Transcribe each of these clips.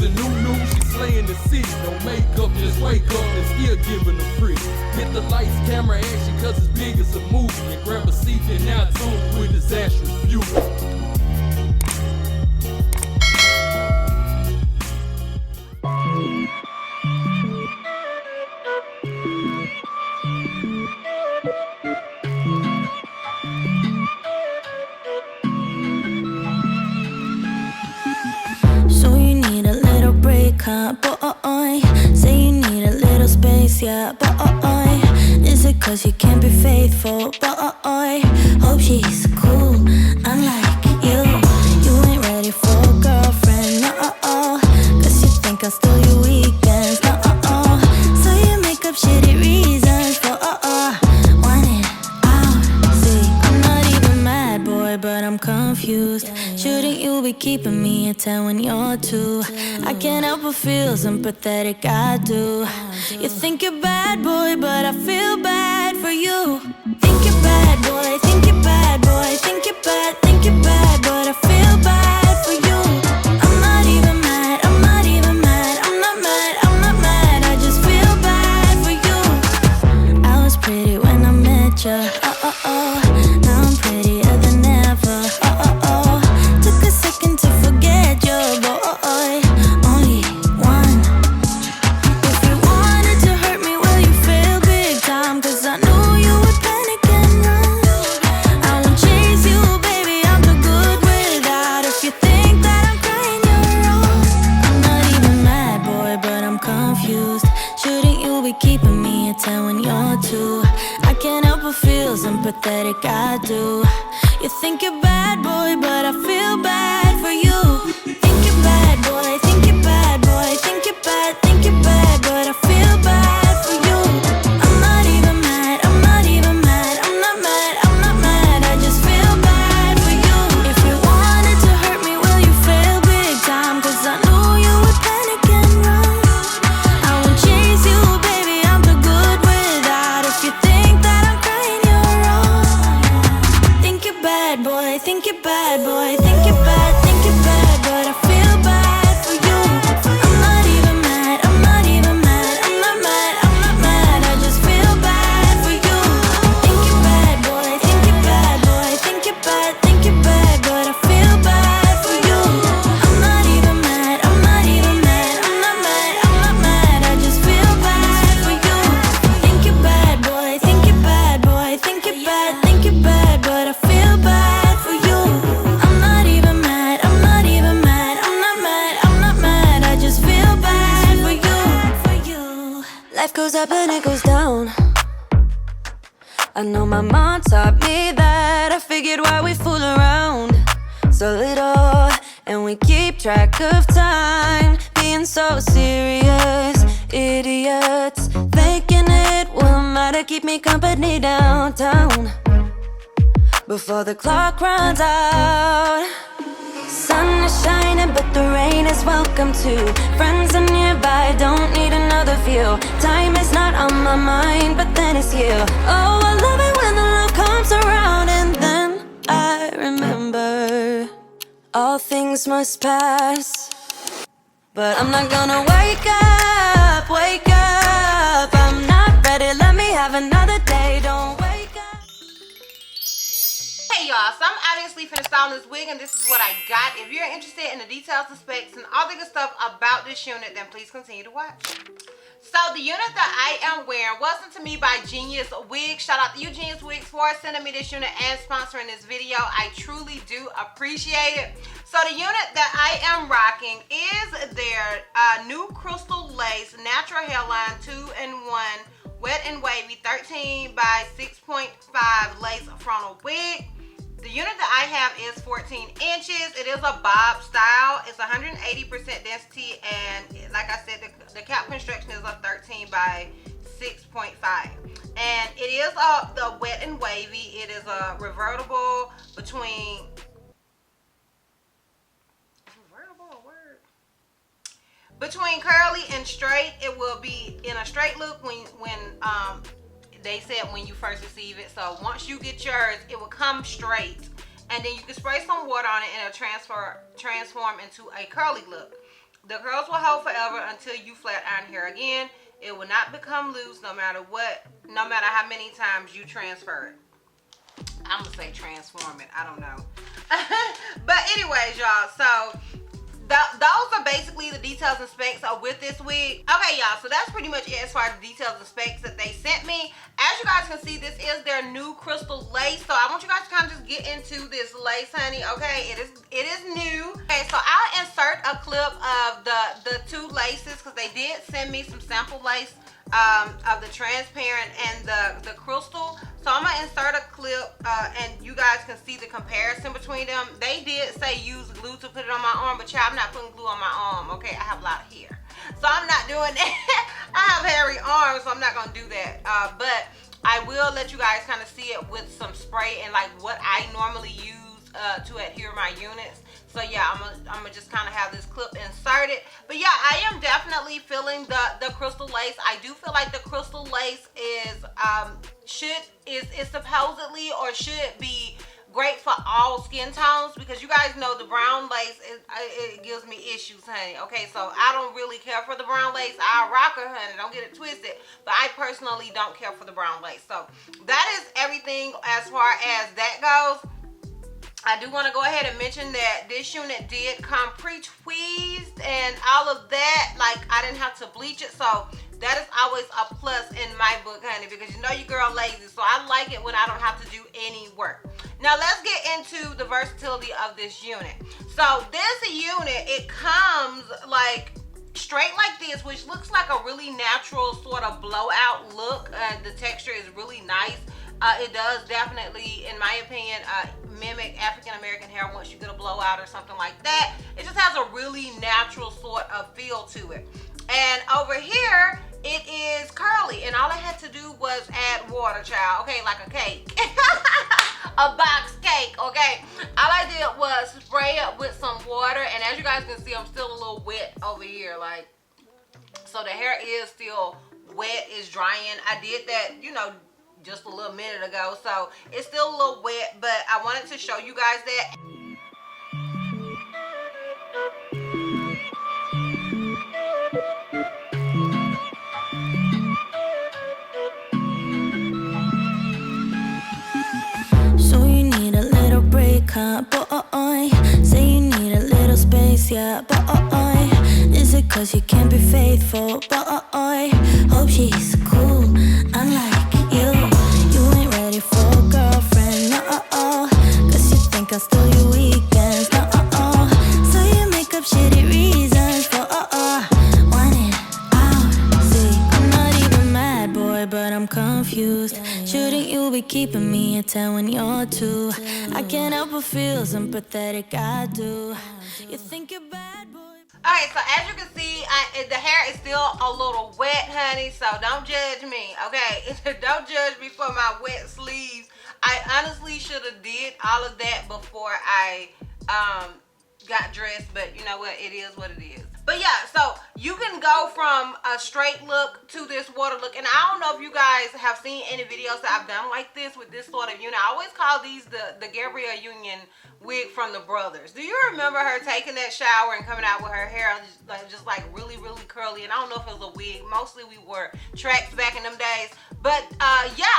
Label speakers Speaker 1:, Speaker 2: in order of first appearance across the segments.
Speaker 1: and new, she slaying the city. No makeup, just wake up and still giving them pretty. Hit the lights, camera action, cause it's big as a movie. And grab a seat and now tune with Disastrous Beauty.
Speaker 2: Boy, say you need a little space, yeah, boy. Is it cause you can't be faithful, boy? Hope she's cool, unlike you. You ain't ready for a girlfriend, no, cause you think I'll steal your weekends, no, so you make up shitty reasons for, want it out. See, I'm not even mad, boy, but I'm confused. Shouldn't you be keeping me at 10 when you're 2? I can't help but feel sympathetic, I do. You think you're bad, boy, but I feel bad for you. Think you're bad, boy, think you're bad, boy. Think you're bad, but I feel bad for you. I'm not even mad, I'm not even mad. I'm not mad, I'm not mad. I just feel bad for you. I was pretty when I met ya, now I'm prettier than ever, Took a second to forget you, boy. Keeping me at 10 when you're 2. I can't help but feel sympathetic, I do. You think you're bad, boy, but I feel bad for you. Think you're bad, boy, think you're bad, boy. Think you're bad, but I feel bad for you. I'm not even mad, I'm not even mad. I'm not mad, I'm not mad. I just feel bad for you. If you wanted to hurt me, well, you failed big time. Cause I knew you would panic and run. I won't chase you, baby, I'm too good without. If you think that I'm crying, you're wrong. Think you're bad, boy, think you're bad, boy. Think you're bad, but I feel bad for you. I'm not even mad, I'm not even mad. I'm not mad, I'm not mad. I just feel bad for you. Think you're bad, boy, think you're bad, boy. Think you're bad, but I feel bad for you. I'm not even mad, I'm not even mad. I'm not mad, I'm not mad. I just feel bad for you. Think you're bad, boy, think you're bad, boy. Think you're bad, but I feel bad for you. I'm not even mad, I'm not even mad. I'm not mad, I'm not mad. I just feel bad for you. Life goes up and it goes down. I know my mom taught me that. I figured why we fool around so little, and we keep track of time, being so serious, idiots, thinking it will matter, keep me company downtown before the clock runs out. Sun is shining, but the rain is welcome too. Friends are nearby, don't need another view. Time is not on my mind, but then it's you. Oh, I love it when the love comes around, and then I remember all things must pass. But I'm not gonna wake up, wake up. I'm not ready, let me have another day, don't wake up.
Speaker 3: Hey y'all, so I'm obviously finna style this wig, and this is what I got. If you're interested in the details, the specs, and all the good stuff about this unit, then please continue to watch. So the unit that I am wearing was sent to me by GeniusWigs. Shout out to you, GeniusWigs, for sending me this unit and sponsoring this video. I truly do appreciate it. So the unit that I am rocking is their new crystal lace natural hairline 2-in-1 wet and wavy 13 by 6.5 lace frontal wig. The unit that I have is 14 inches. It is a bob style. It's 180% density, and like I said, the cap construction is a 13 by 6.5. And it is the wet and wavy. It is a revertible between curly and straight. It will be in a straight look when they said when you first receive it. So once you get yours, it will come straight, and then you can spray some water on it and it'll transform into a curly look. The curls will hold forever until you flat iron hair again. It will not become loose no matter what, no matter how many times you transfer it. I'm gonna say transform it, I don't know. But anyways, y'all, so those are basically the details and specs with this wig. Okay, y'all, so that's pretty much it as far as the details and specs that they sent me. As you guys can see, this is their new crystal lace. So I want you guys to kind of just get into this lace, honey, okay? It is new. Okay, so I'll insert a clip of the two laces because they did send me some sample lace of the transparent and the crystal. So I'm gonna insert a clip and you guys can see the comparison between them. They did say use glue to put it on my arm, but child, I'm not putting glue on my arm, okay? I have a lot of hair, so I'm not doing that. I have hairy arms, so I'm not gonna do that. But I will let you guys kind of see it with some spray and like what I normally use to adhere my units. So yeah, I'm gonna just kind of have this clip inserted. But yeah, I am definitely feeling the crystal lace. I do feel like the crystal lace is supposedly or should be great for all skin tones, because you guys know the brown lace it gives me issues, honey. Okay, so I don't really care for the brown lace. I'll rock her, honey, don't get it twisted, but I personally don't care for the brown lace. So that is everything as far as that goes. I do want to go ahead and mention that this unit did come pre-tweezed and all of that. Like, I didn't have to bleach it, so that is always a plus in my book, honey, because you know your girl lazy, so I like it when I don't have to do any work. Now let's get into the versatility of this unit. So this unit, it comes like straight like this, which looks like a really natural sort of blowout look. The texture is really nice. It does definitely, in my opinion, mimic African American hair once you get a blowout or something like that. It just has a really natural sort of feel to it. And over here, it is curly, and all I had to do was add water, child. Okay, like a cake. A box cake, okay? All I did was spray it with some water, and as you guys can see, I'm still a little wet over here, like, so the hair is still wet, it's drying. I did that, you know, just a little minute ago, so it's still a little wet, but I wanted to show you guys that.
Speaker 2: So you need a little break, huh, boy? Say you need a little space, yeah, boy. Is it cause you can't be faithful, boy? Hope she's cool, unlike you. You ain't ready for a girlfriend, no, cause you think I'll steal your weekends, no, so you make up shitty reasons for, want it out. See, I'm not even mad, boy, but I'm confused. Shouldn't you be keeping me at 10 when you're 2? I can't help but feel some pathetic, I do. You think you're bad, boy.
Speaker 3: Alright, so as you can see, the hair is still a little wet, honey, so don't judge me, okay? Don't judge me for my wet sleeves. I honestly should have did all of that before I got dressed, but you know what? It is what it is. But yeah, so you can go from a straight look to this water look, and I don't know if you guys have seen any videos that I've done like this with this sort of unit. I always call these the Gabrielle Union wig from the Brothers. Do you remember her taking that shower and coming out with her hair just like really, really curly? And I don't know if it was a wig. Mostly we wore tracks back in them days. But yeah,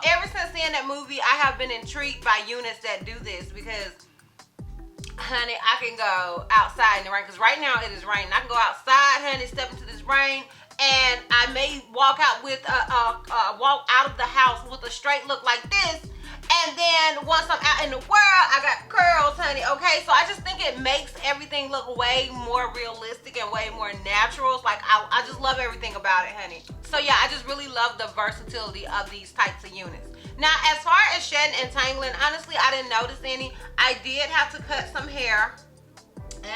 Speaker 3: ever since seeing that movie, I have been intrigued by units that do this because, honey, I can go outside in the rain, because right now it is raining. I can go outside, honey, step into this rain, and I may walk out with walk out of the house with a straight look like this, and then once I'm out in the world, I got curls, honey. Okay, so I just think it makes everything look way more realistic and way more natural. It's like I just love everything about it, honey. So yeah, I just really love the versatility of these types of units. Now, as far as shedding and tangling, honestly, I didn't notice any. I did have to cut some hair,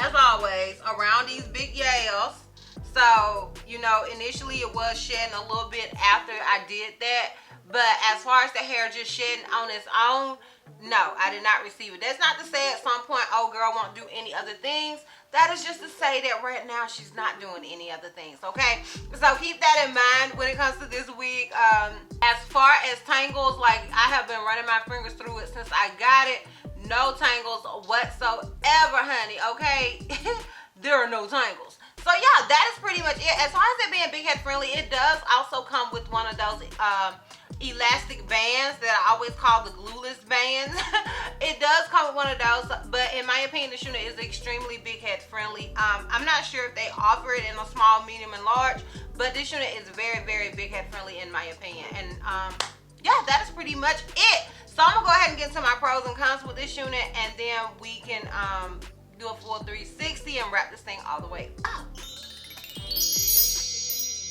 Speaker 3: as always, around these big yales. So, you know, initially it was shedding a little bit after I did that. But as far as the hair just shedding on its own, no, I did not receive it. That's not to say at some point, oh, girl won't do any other things. That is just to say that right now she's not doing any other things, okay? So keep that in mind when it comes to this wig. As far as tangles, like, I have been running my fingers through it since I got it. No tangles whatsoever, honey, okay? there are no tangles. So yeah, that is pretty much it. As far as it being big head friendly, it does also come with one of those elastic bands that I always call the glueless bands. It does come with one of those, but in my opinion, this unit is extremely big head friendly. I'm not sure if they offer it in a small, medium, and large, but this unit is very, very big head friendly in my opinion. And yeah, that is pretty much it. So I'm gonna go ahead and get into my pros and cons with this unit, and then we can do a full 360 and wrap this thing all the way up.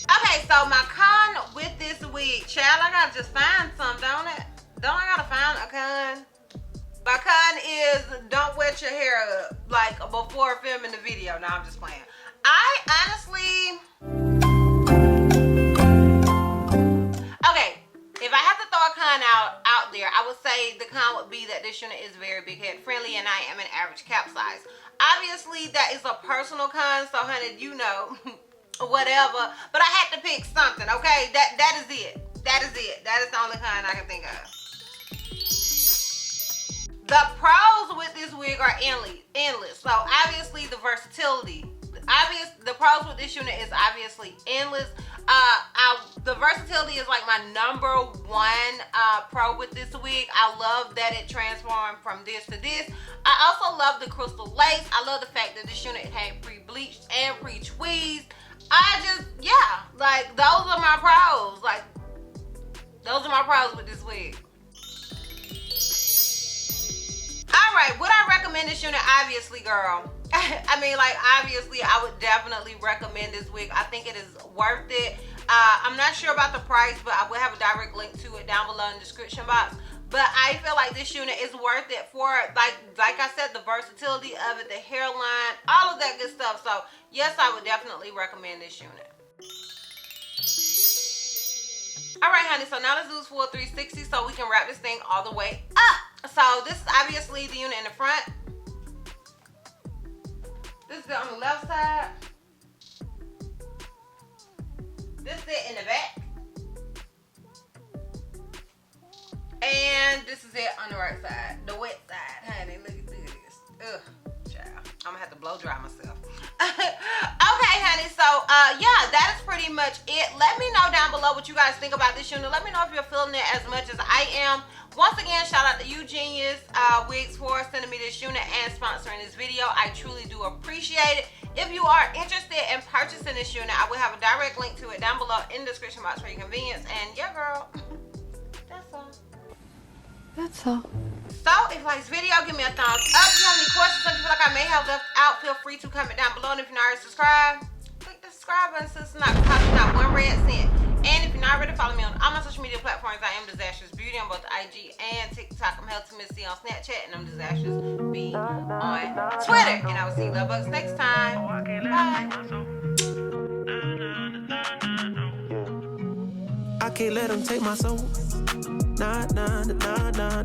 Speaker 3: Okay, so my con with this wig, child, I gotta just find some, don't I? Don't I gotta find a con? My con is don't wet your hair up like before filming the video. No, I'm just playing. I honestly, okay, if I have to throw a con out there, I would say the con would be that this unit is very big head friendly and I am an average cap size. Obviously, that is a personal con, so honey, you know, whatever. But I had to pick something, okay? That is it. That is it. That is the only con I can think of. The pros with this wig are endless. So obviously the versatility. The pros with this unit is obviously endless. The versatility is like my #1 pro with this wig. I love that it transformed from this to this. I also love the crystal lace. I love the fact that this unit had pre-bleached and pre-tweezed. Yeah, like those are my pros. Like those are my pros with this wig. All right, would I recommend this unit? Obviously, girl. I mean, like, obviously, I would definitely recommend this wig. I think it is worth it. I'm not sure about the price, but I will have a direct link to it down below in the description box. But I feel like this unit is worth it for, like I said, the versatility of it, the hairline, all of that good stuff. So, yes, I would definitely recommend this unit. All right, honey, so now let's do this full 360 so we can wrap this thing all the way up. So this is obviously the unit in the front. This is it on the left side. This is it in the back. And this is it on the right side, the wet side, honey. Look at this. Ugh, child. I'm gonna have to blow dry myself. Okay, honey, so yeah, that is pretty much it. Let me know down below what you guys think about this unit. Let me know if you're feeling it as much as I am. Once again, shout out to you, GeniusWigs, for sending me this unit and sponsoring this video. I truly do appreciate it. If you are interested in purchasing this unit, I will have a direct link to it down below in the description box for your convenience. And yeah, girl, that's all.
Speaker 4: That's all.
Speaker 3: So, if you like this video, give me a thumbs up. If you have any questions, something you feel like I may have left out, feel free to comment down below. And if you're not already subscribed, click the subscribe button so it's not costing not one red cent. And if you're not already, follow me on all my social media platforms. I am DizastrousBeauty on both IG and TikTok. I'm Healthy Missy on Snapchat, and I'm DizastrousBeauty on Twitter. And I will see you love bugs next time. Bye.
Speaker 5: I can't let them take my soul. Nah, nah, nah, nah, nah.